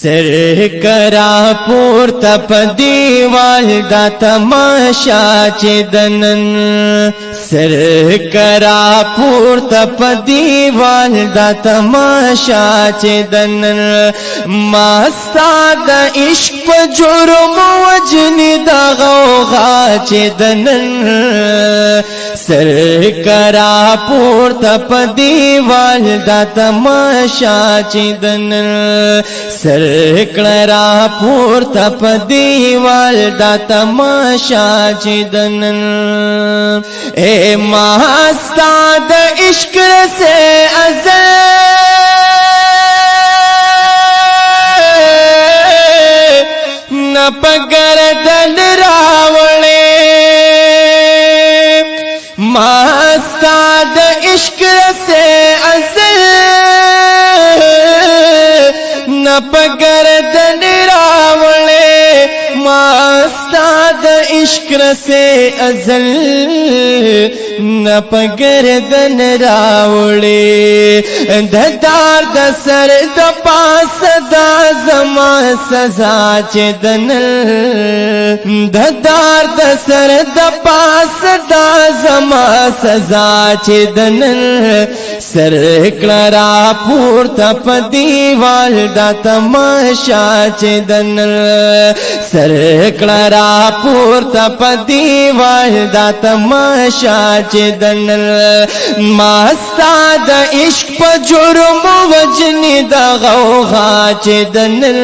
سر کرا پورته په دیوال دا تماشا چې دنن سر کرا پورته په دیوال دا تماشا چې دنن ما ستا د عشق په جرم وجنې دا غوغا چې دنن سر کرا پورته په دیوال دا تماشا چې دنن سر کړه پورته په دیوال دا تماشا چې دنن اے ما ستا د عشق سے ازل نہ پگردن راوړې ما ستا د عشق سے ازل نہ پگردن راوړې ما ستا د عشق سے ازل نہ پگردن راوړې د دار د سر د پاس دا زما سزا چې دنل د دار د سر د پاس دا زما سزا چې دنل سر کړه پورته په دیوال دا تماشا چې دنل سر کړه پورته په دیوال دا تماشا چې دنل ما ستا د عشق په جرم وجنې دا غوغا چې دنل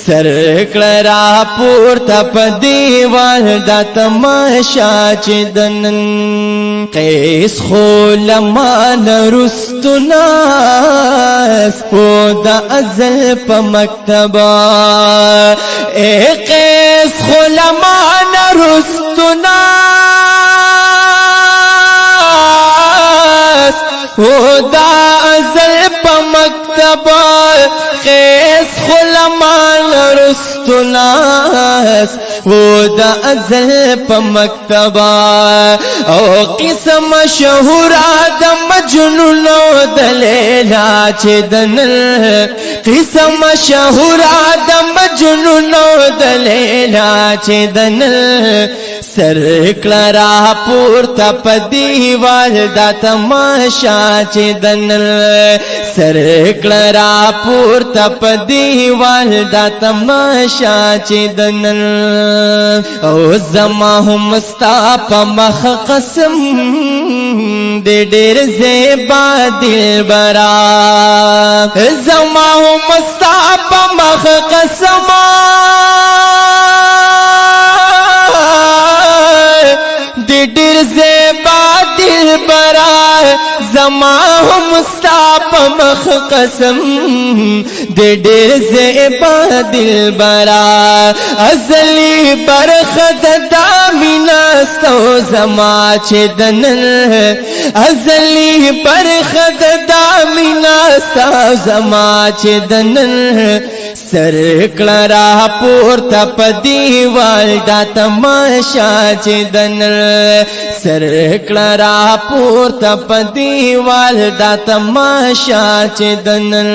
سر کړه پورته په دیوال دا تماشا چې دنل قیس خو لمان رستناس او دا ازل پا مکتبا اے قیس خلمان رستناس او دا ازل پا مکتبا قیس خلمان رستناس او دا ازل پا مکتبا او قسم مشهورا دا مجنون او دا لیلا چه دنل قسم مشهورا دا مجنون او دا لیلا چه دنل سر کړه پورته په دیوال دا تماشا چې دنل سر کړه پورته په دیوال دا تماشا چې دنل او زما هم ستا په مخ قسم دې ډېر زیبا دلبرا زما هم ستا په مخ قسم ډېر زیبا دلبرا زما هم ستا په مخ قسم ډېر زیبا دلبرا ازلی برخه د مینا ستو زما چې دنل ازلی برخه د مینا ستو زما چې دنل سر کړه پورته په دیوال دا تماشا چې دنل سر کړه پورته په دیوال دا تماشا چې دنل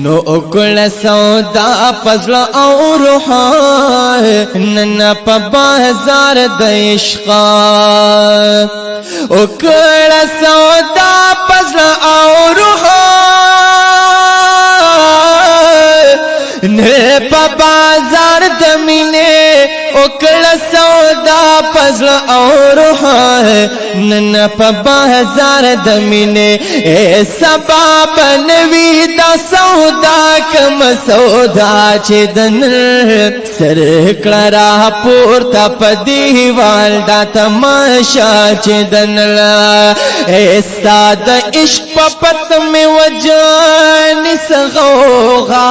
نو کله سودا پزړه او روح نن په بازار د عشق او کله سودا پزړه او روح نه په بازار د مینې او کله سودا پزړه او روح نن په بازار د مینې سبب نوي دا سودا کم سودا چې دنل سر کړه پورته په دیوال دا تماشا چې دنل ستا د عشق په پت مې وجن سغوغا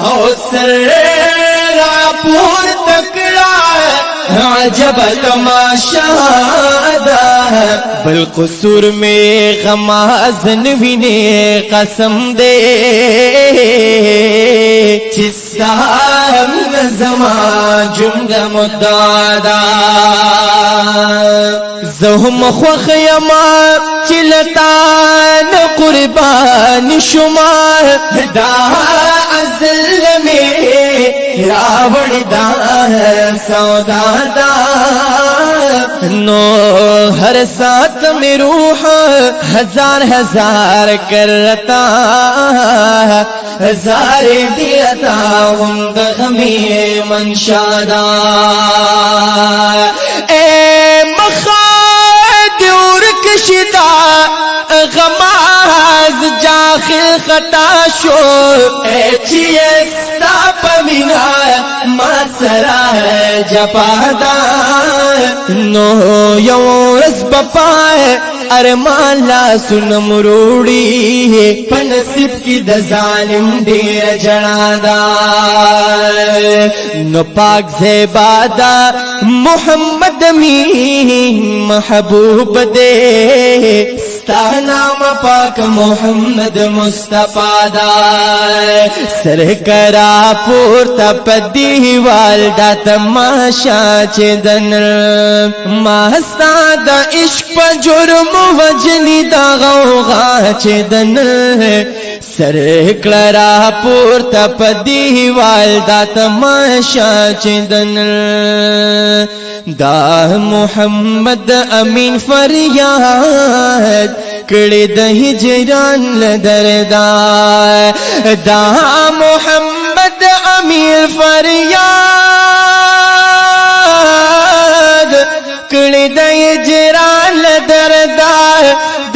او سر را پورته کړه عجب تماشا دا بل قصور میں غمازن وینے قسم دے چستا من زمان جمد مدادا زهم خوخ یما چلتا शुमार दा अज़ल में रावण दा सौदा दा नो हर साथ में रूह हजार हजार करता हजार दिलता हम गमी मंशादा ए मखादूर कशिदा गमाज जाखिल खता शो एचियस्ता पमिना मासरा जपादा नो योरस बपाए अरमान ला सुन मुरूड़ी पनसिब की दजालिम ढेर जनादा नो पाक ज़ेबादा मोहम्मद मी महबूब दे नाम पाक मोहम्मद मुस्तफा दा सर करा पूर्ता पदी वालदा तमाशा चेदन मास्ताद इश्क प जुर्म वजनी दा गौगा चेदन सर करा पूर्ता पदी वालदा तमाशा चेदन दा मोहम्मद अमीन फरियाद कड़े दही जरान दरदा दा मोहम्मद अमीन फरियाद कड़े दही जरान दरदा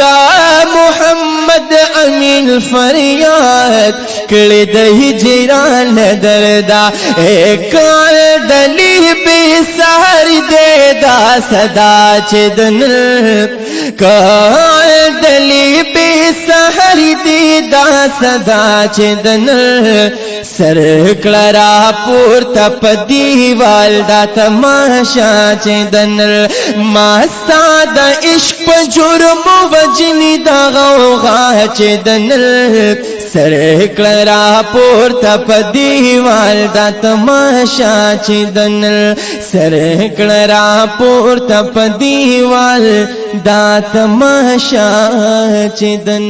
दा मोहम्मद अमीन फरियाद कड़े दही जरान दरदा एक दली बेसहर दे दा सदा चेदन काल दली बेसहर दे दा सदा चेदन सर करा पूर्ता पदी वालदा तमाशा चेदन मास्तादा इश्क जुर्म वजनी दा गौगा चेदन सर करा पूर्ता पदी वालदा तमाशा चेदन सर करा पूर्ता पदी वालदा तमाशा चेदन।